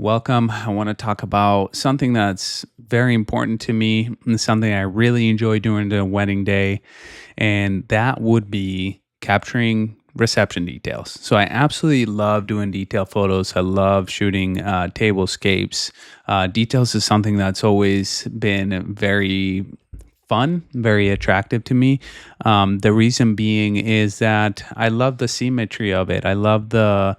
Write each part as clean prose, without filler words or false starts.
Welcome. I want to talk about something that's very important to me and something I really enjoy doing the wedding day, and that would be capturing reception details. So I absolutely love doing detail photos. I love shooting tablescapes. Details is something that's always been very fun, very attractive to me. The reason being is that I love the symmetry of it. I love the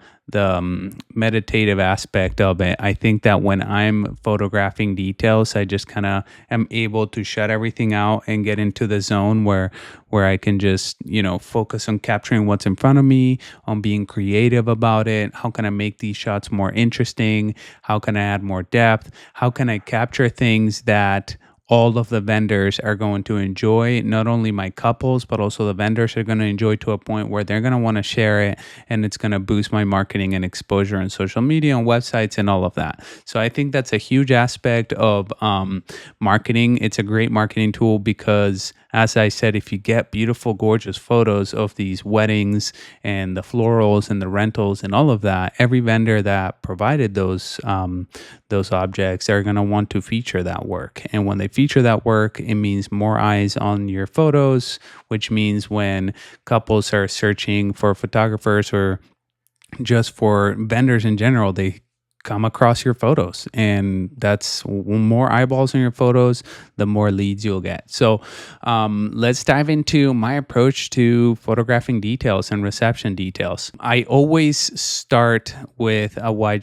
meditative aspect of it. I think that when I'm photographing details, I just kind of am able to shut everything out and get into the zone where I can just, focus on capturing what's in front of me, on being creative about it. How can I make these shots more interesting? How can I add more depth? How can I capture things that all of the vendors are going to enjoy? Not only my couples, but also the vendors are going to enjoy to a point where they're going to want to share it, and it's going to boost my marketing and exposure on social media, on websites, and all of that. So I think that's a huge aspect of marketing. It's a great marketing tool because, as I said, if you get beautiful, gorgeous photos of these weddings and the florals and the rentals and all of that, every vendor that provided those objects are going to want to feature that work. And when they feature that work, it means more eyes on your photos, which means when couples are searching for photographers or just for vendors in general, they come across your photos, and that's more eyeballs on your photos, the more leads you'll get. So let's dive into my approach to photographing details and reception details. I always start with a wide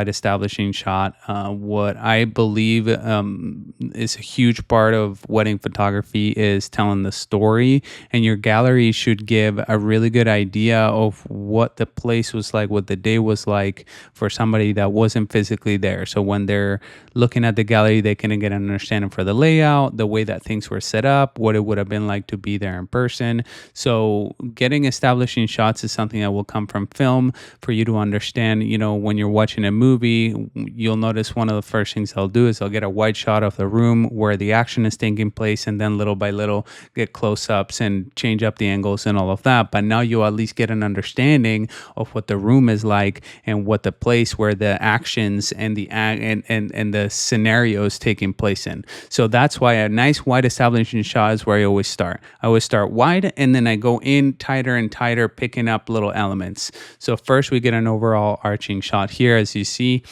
establishing shot. What I believe is a huge part of wedding photography is telling the story, and your gallery should give a really good idea of what the place was like, what the day was like for somebody that wasn't physically there. So when they're looking at the gallery, they can get an understanding for the layout, the way that things were set up, what it would have been like to be there in person. So getting establishing shots is something that will come from film for you to understand. When you're watching a movie, you'll notice one of the first things they'll do is they'll get a wide shot of the room where the action is taking place, and then little by little get close-ups and change up the angles and all of that. But now you at least get an understanding of what the room is like and what the place where the actions and the scenarios taking place in. So that's why a nice wide establishing shot is where I always start. I always start wide, and then I go in tighter and tighter, picking up little elements. So first we get an overall arching shot here, as you see.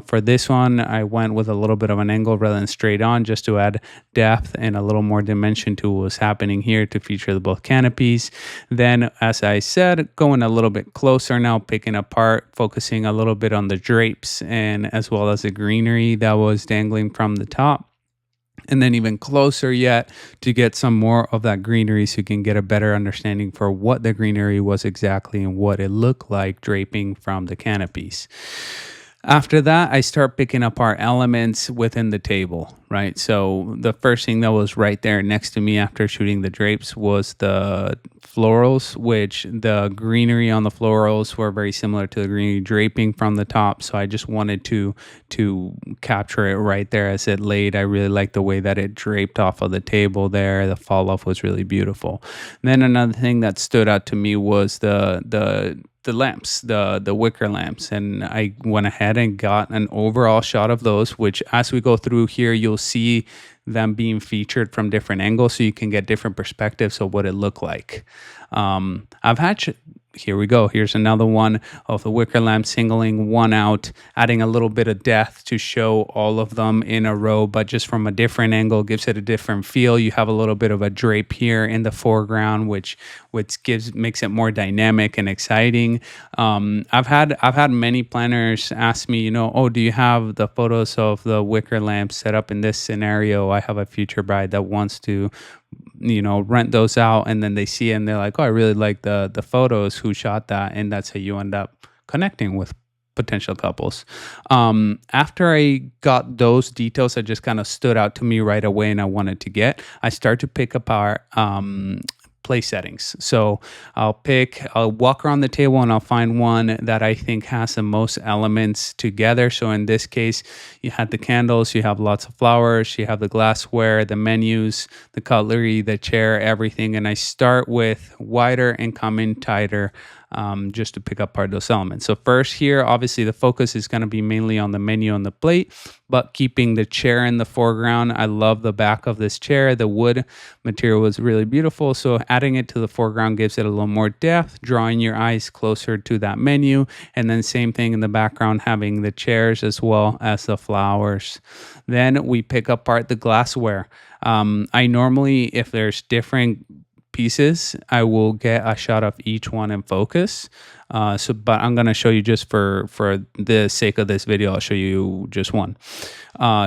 For this one, I went with a little bit of an angle rather than straight on, just to add depth and a little more dimension to what was happening here to feature both canopies. Then, as I said, going a little bit closer now, picking apart, focusing a little bit on the drapes and as well as the greenery that was dangling from the top. And then even closer yet to get some more of that greenery so you can get a better understanding for what the greenery was exactly and what it looked like draping from the canopies. After that, I start picking up our elements within the table, right? So the first thing that was right there next to me after shooting the drapes was the florals, which the greenery on the florals were very similar to the greenery draping from the top. So I just wanted to capture it right there as it laid. I really liked the way that it draped off of the table there. The fall off was really beautiful. And then another thing that stood out to me was the lamps, the wicker lamps, and I went ahead and got an overall shot of those, which as we go through here, you'll see them being featured from different angles so you can get different perspectives of what it looked like. Here we go. Here's another one of the wicker lamp, singling one out, adding a little bit of depth to show all of them in a row, but just from a different angle, gives it a different feel. You have a little bit of a drape here in the foreground, which makes it more dynamic and exciting. I've had many planners ask me, do you have the photos of the wicker lamps set up in this scenario? I have a future bride that wants to rent those out, and then they see it and they're like, I really like the photos, who shot that? And that's how you end up connecting with potential couples. After I got those details that just kind of stood out to me right away and I wanted to get, I start to pick apart place settings. So I'll walk around the table and I'll find one that I think has the most elements together. So in this case, you had the candles, you have lots of flowers, you have the glassware, the menus, the cutlery, the chair, everything. And I start with wider and come in tighter just to pick apart those elements. So first here, obviously the focus is going to be mainly on the menu and the plate, but keeping the chair in the foreground. I love the back of this chair. The wood material was really beautiful. So adding it to the foreground gives it a little more depth, drawing your eyes closer to that menu. And then same thing in the background, having the chairs as well as the flowers. Then we pick apart the glassware. I normally, if there's different pieces, I will get a shot of each one in focus. But I'm gonna show you just for the sake of this video, I'll show you just one.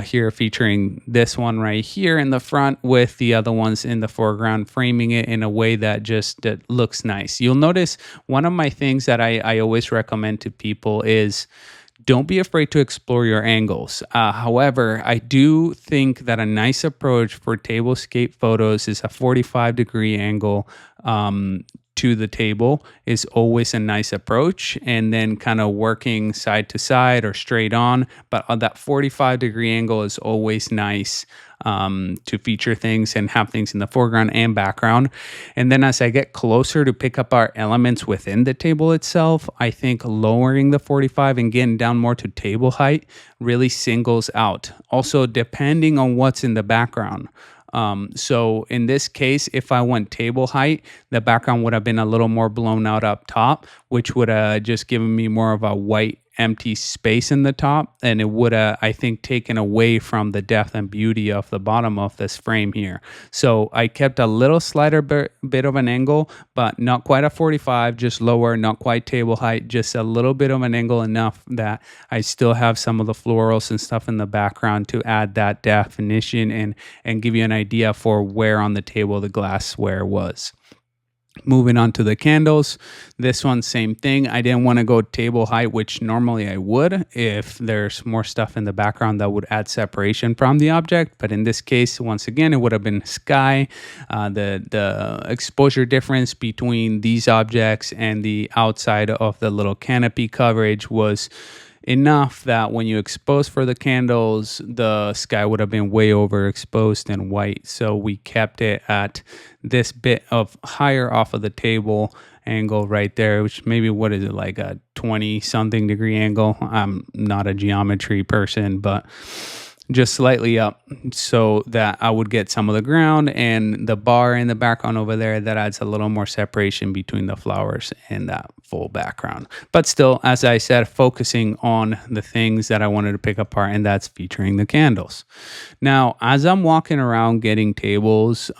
Here featuring this one right here in the front with the other ones in the foreground, framing it in a way that looks nice. You'll notice one of my things that I always recommend to people is don't be afraid to explore your angles. However, I do think that a nice approach for tablescape photos is a 45-degree angle to the table is always a nice approach, and then kind of working side to side or straight on. But on that 45-degree angle is always nice to feature things and have things in the foreground and background. And then as I get closer to pick up our elements within the table itself, I think lowering the 45 and getting down more to table height really singles out. Also, depending on what's in the background. So in this case, if I went table height, the background would have been a little more blown out up top, which would have just given me more of a white empty space in the top, and it would have, I think, taken away from the depth and beauty of the bottom of this frame here. So I kept a little slighter bit of an angle, but not quite a 45, just lower, not quite table height, just a little bit of an angle, enough that I still have some of the florals and stuff in the background to add that definition and give you an idea for where on the table the glassware was. Moving on to the candles, this one, same thing. I didn't want to go table height, which normally I would if there's more stuff in the background that would add separation from the object. But in this case, once again, it would have been sky. The exposure difference between these objects and the outside of the little canopy coverage was enough that when you expose for the candles, the sky would have been way overexposed and white. So we kept it at this bit of higher off of the table angle right there, which maybe, what is it, like a 20 something degree angle? I'm not a geometry person, but just slightly up so that I would get some of the ground and the bar in the background over there. That adds a little more separation between the flowers and that full background. But still, as I said, focusing on the things that I wanted to pick apart, and that's featuring the candles. Now, as I'm walking around getting tables,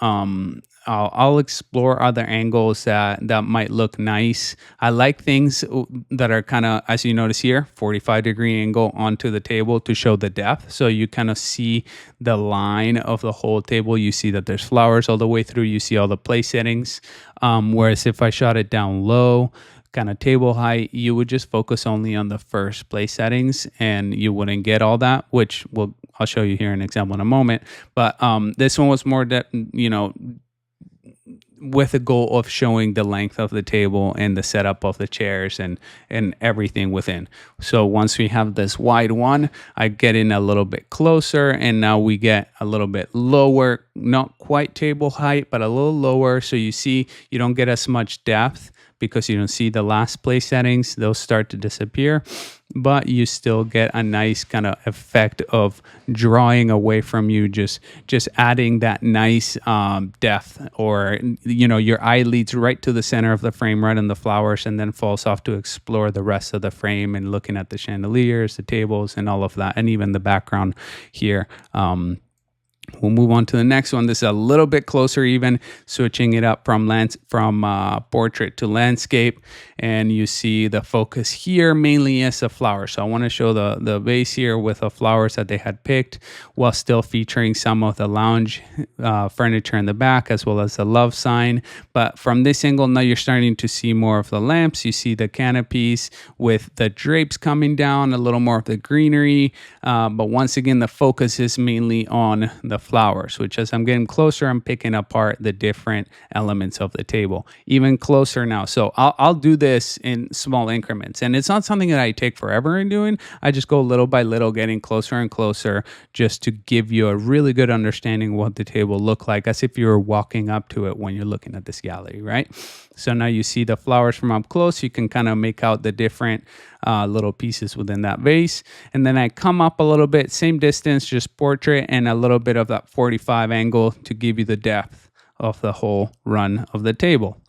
I'll explore other angles that might look nice. I like things that are kind of, as you notice here, 45-degree angle onto the table to show the depth. So you kind of see the line of the whole table. You see that there's flowers all the way through. You see all the place settings. Whereas if I shot it down low, kind of table height, you would just focus only on the first place settings and you wouldn't get all that, which I'll show you here an example in a moment. But this one was more with the goal of showing the length of the table and the setup of the chairs and everything within. So once we have this wide one, I get in a little bit closer, and now we get a little bit lower, not quite table height, but a little lower. So you see, you don't get as much depth because you don't see the last place settings. Those start to disappear, but you still get a nice kind of effect of drawing away from you, just adding that nice depth, or your eye leads right to the center of the frame, right on the flowers, and then falls off to explore the rest of the frame and looking at the chandeliers, the tables, and all of that, and even the background here. We'll move on to the next one. This is a little bit closer, even switching it up from portrait to landscape, and you see the focus here mainly is a flower. So I want to show the vase here with the flowers that they had picked, while still featuring some of the lounge furniture in the back, as well as the love sign. But from this angle, now you're starting to see more of the lamps. You see the canopies with the drapes coming down, a little more of the greenery. But once again, the focus is mainly on the the flowers, which as I'm getting closer, I'm picking apart the different elements of the table. Even closer now. So I'll do this in small increments. And it's not something that I take forever in doing. I just go little by little, getting closer and closer just to give you a really good understanding what the table look like, as if you were walking up to it when you're looking at this gallery, right? So now you see the flowers from up close. You can kind of make out the different little pieces within that vase. And then I come up a little bit, same distance, just portrait and a little bit of that 45 angle to give you the depth of the whole run of the table.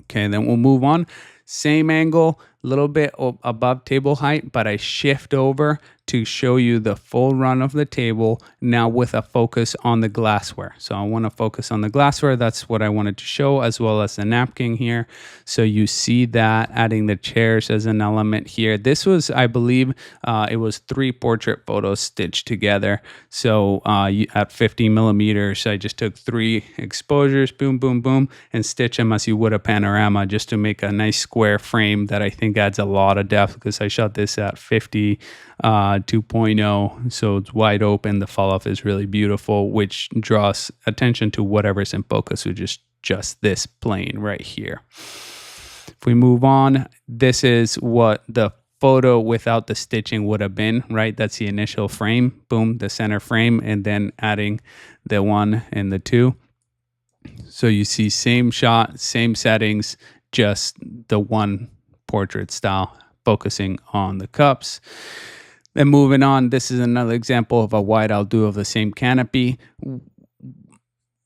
Okay, then we'll move on. Same angle, a little bit above table height, but I shift over to show you the full run of the table, now with a focus on the glassware. So I want to focus on the glassware. That's what I wanted to show, as well as the napkin here. So you see that, adding the chairs as an element here. This was, I believe, it was 3 portrait photos stitched together. So at 50 millimeters, I just took 3 exposures, boom, boom, boom, and stitch them as you would a panorama, just to make a nice square frame that I think adds a lot of depth, because I shot this at 50 2.0, so it's wide open. The fall off is really beautiful, which draws attention to whatever's in focus, which is just this plane right here. If we move on, this is what the photo without the stitching would have been, right? That's the initial frame, boom, the center frame, and then adding the 1 and the 2. So you see same shot, same settings, just the one portrait style, focusing on the cups. Then moving on, this is another example of a wide I'll do of the same canopy.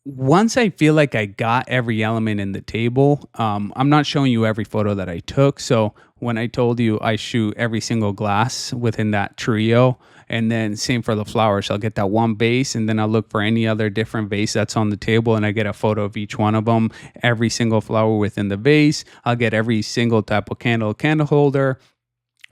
Once I feel like I got every element in the table, I'm not showing you every photo that I took. So when I told you I shoot every single glass within that trio, and then same for the flowers, I'll get that one vase, and then I'll look for any other different vase that's on the table, and I get a photo of each one of them, every single flower within the vase. I'll get every single type of candle holder.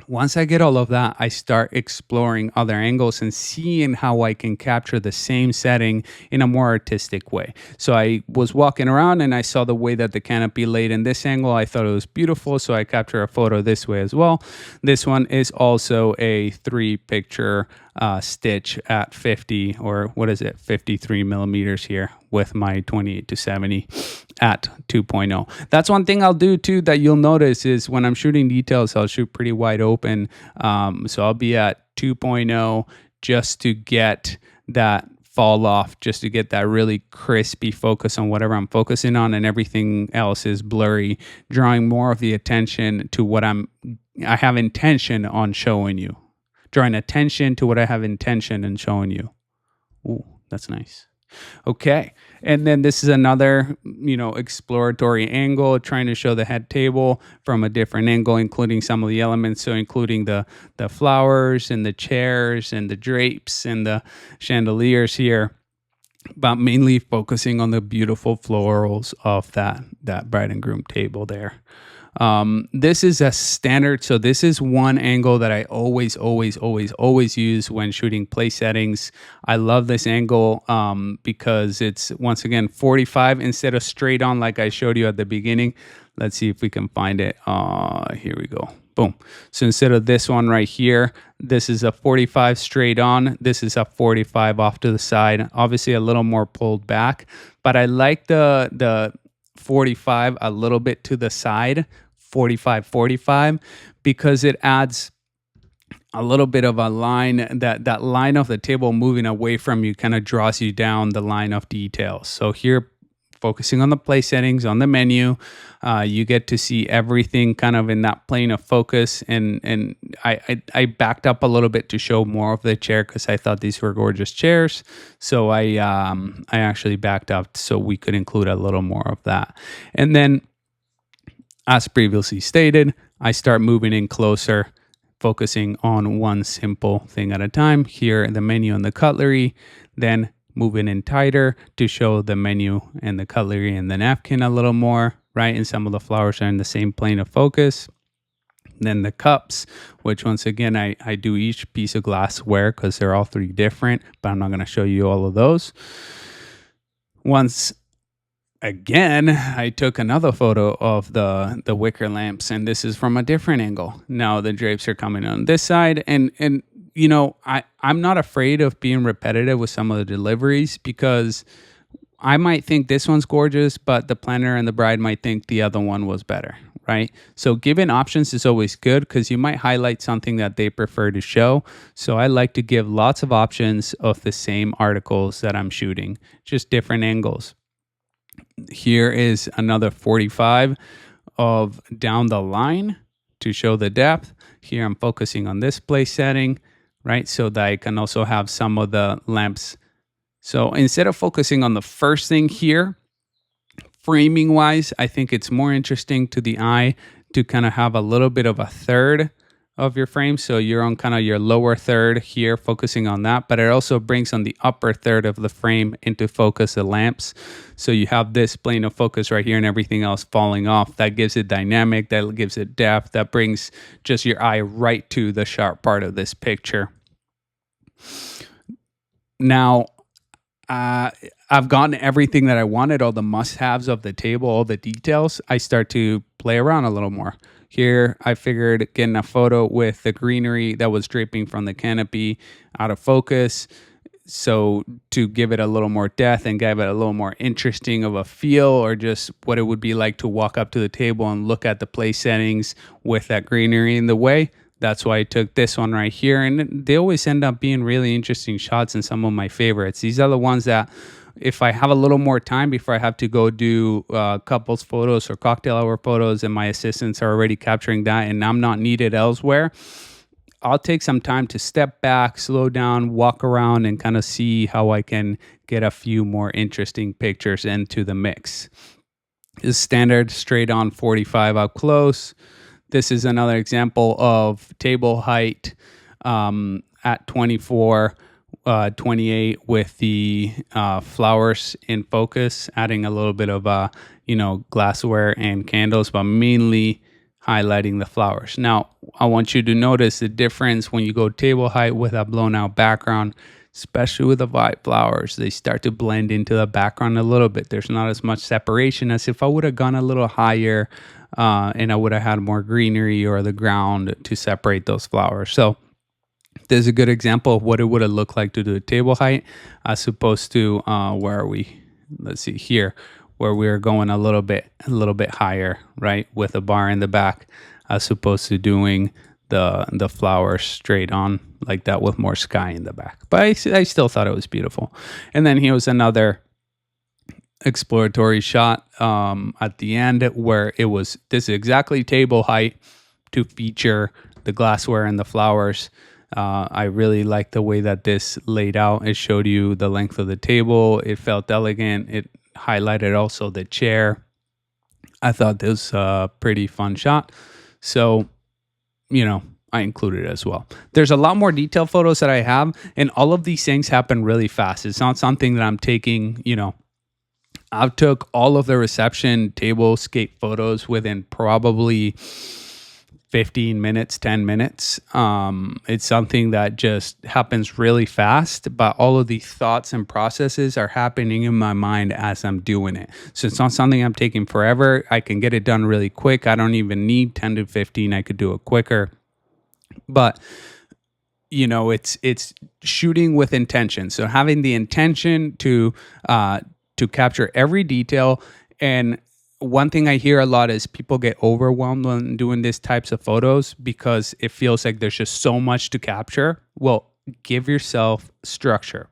Once I get all of that, I start exploring other angles and seeing how I can capture the same setting in a more artistic way. So I was walking around and I saw the way that the canopy laid in this angle. I thought it was beautiful, so I captured a photo this way as well. This one is also a 3-picture stitch at 50, or what is it, 53 millimeters here, with my 28-70 at 2.0. That's one thing I'll do too that you'll notice is when I'm shooting details, I'll shoot pretty wide open. So I'll be at 2.0 just to get that fall off, just to get that really crispy focus on whatever I'm focusing on, and everything else is blurry, drawing more of the attention to what I have intention on showing you. Drawing attention to what I have intention in showing you. Ooh, that's nice. Okay, and then this is another, exploratory angle, trying to show the head table from a different angle, including some of the elements. So including the flowers and the chairs and the drapes and the chandeliers here, but mainly focusing on the beautiful florals of that bride and groom table there. This is a standard. So this is one angle that I always use when shooting place settings. I love this angle because it's, once again, 45 instead of straight on like I showed you at the beginning. Let's see if we can find it. Here we go. Boom. So instead of this one right here, this is a 45 straight on. This is a 45 off to the side. Obviously a little more pulled back, but I like the 45 a little bit to the side, 45, because it adds a little bit of a line, that line of the table moving away from you kind of draws you down the line of details. So here, focusing on the place settings on the menu, you get to see everything kind of in that plane of focus. And I backed up a little bit to show more of the chair because I thought these were gorgeous chairs. So I actually backed up so we could include a little more of that. And then, as previously stated, I start moving in closer, focusing on one simple thing at a time. Here, the menu and the cutlery, then moving in tighter to show the menu and the cutlery and the napkin a little more, right? And some of the flowers are in the same plane of focus. Then the cups, which once again, I do each piece of glassware because they're all 3 different, but I'm not going to show you all of those. Once again, I took another photo of the wicker lamps, and this is from a different angle. Now the drapes are coming on this side, and I'm not afraid of being repetitive with some of the deliveries because I might think this one's gorgeous, but the planner and the bride might think the other one was better, right? So giving options is always good because you might highlight something that they prefer to show. So I like to give lots of options of the same articles that I'm shooting, just different angles. Here is another 45 of down the line to show the depth. Here I'm focusing on this place setting, right? So that I can also have some of the lamps. So instead of focusing on the first thing here, framing wise, I think it's more interesting to the eye to kind of have a little bit of a third of your frame. So you're on kind of your lower third here, focusing on that, but it also brings on the upper third of the frame into focus the lamps. So you have this plane of focus right here and everything else falling off. That gives it dynamic, that gives it depth, that brings just your eye right to the sharp part of this picture. Now, I've gotten everything that I wanted, all the must-haves of the table, all the details. I start to play around a little more. Here, I figured getting a photo with the greenery that was draping from the canopy out of focus. So to give it a little more depth and give it a little more interesting of a feel, or just what it would be like to walk up to the table and look at the place settings with that greenery in the way. That's why I took this one right here. And they always end up being really interesting shots and some of my favorites. These are the ones that if I have a little more time before I have to go do couples photos or cocktail hour photos and my assistants are already capturing that and I'm not needed elsewhere, I'll take some time to step back, slow down, walk around and kind of see how I can get a few more interesting pictures into the mix. This standard straight on 45 up close. This is another example of table height at 24, 28 with the flowers in focus, adding a little bit of glassware and candles, but mainly highlighting the flowers. Now, I want you to notice the difference when you go table height with a blown out background, especially with the white flowers. They start to blend into the background a little bit. There's not as much separation as if I would have gone a little higher and I would have had more greenery or the ground to separate those flowers. So there's a good example of what it would have looked like to do a table height as opposed to where are we? Let's see here, where we're going a little bit higher, right, with a bar in the back, as opposed to doing the flowers straight on like that with more sky in the back. But I still thought it was beautiful. And then here was another exploratory shot at the end where this is exactly table height to feature the glassware and the flowers. I really liked the way that this laid out. It showed you the length of the table. It felt elegant. It highlighted also the chair. I thought this was a pretty fun shot. So, I included it as well. There's a lot more detailed photos that I have, and all of these things happen really fast. It's not something that I'm taking, I took all of the reception tablescape photos within probably 15 minutes, 10 minutes. It's something that just happens really fast, but all of these thoughts and processes are happening in my mind as I'm doing it. So it's not something I'm taking forever. I can get it done really quick. I don't even need 10 to 15. I could do it quicker. But it's shooting with intention. So having the intention to capture every detail. And one thing I hear a lot is people get overwhelmed when doing these types of photos because it feels like there's just so much to capture. Well, give yourself structure.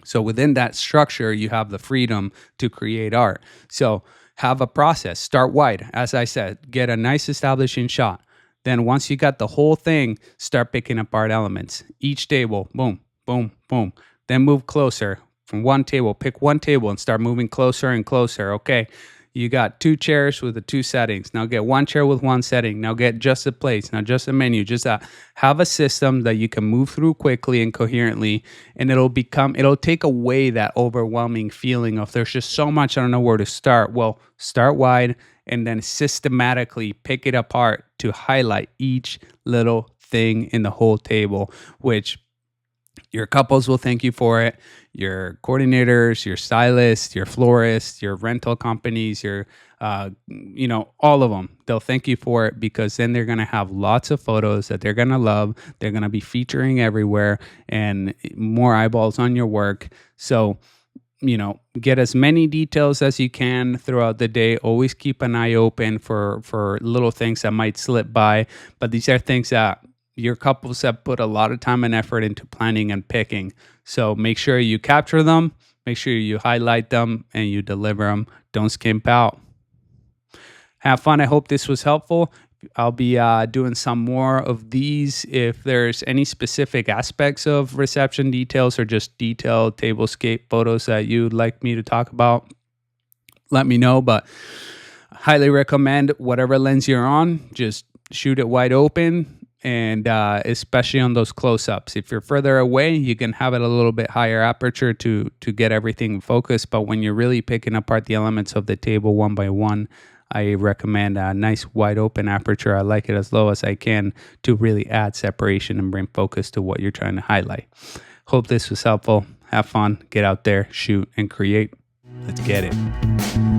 So within that structure, you have the freedom to create art. So have a process. Start wide. As I said, get a nice establishing shot. Then once you got the whole thing, start picking apart elements. Each table, boom, boom, boom. Then move closer from one table. Pick one table and start moving closer and closer. Okay, you got 2 chairs with the 2 settings. Now get 1 chair with 1 setting. Now get just a place. Now just a menu. Just have a system that you can move through quickly and coherently, and it'll take away that overwhelming feeling of there's just so much, I don't know where to start. Well, start wide and then systematically pick it apart to highlight each little thing in the whole table, which Your couples will thank you for it. Your coordinators, your stylists, your florists, your rental companies, all of them. They'll thank you for it because then they're going to have lots of photos that they're going to love. They're going to be featuring everywhere and more eyeballs on your work. So, get as many details as you can throughout the day. Always keep an eye open for little things that might slip by, but these are things that your couples have put a lot of time and effort into planning and picking. So make sure you capture them, make sure you highlight them, and you deliver them. Don't skimp out. Have fun. I hope this was helpful. I'll be doing some more of these. If there's any specific aspects of reception details or just detailed tablescape photos that you'd like me to talk about, let me know. But highly recommend whatever lens you're on, just shoot it wide open. And especially on those close-ups, if you're further away, you can have it a little bit higher aperture to get everything focused. But when you're really picking apart the elements of the table one by one, I recommend a nice wide open aperture. I like it as low as I can to really add separation and bring focus to what you're trying to highlight. Hope this was helpful. Have fun, get out there, shoot, and create. Let's get it.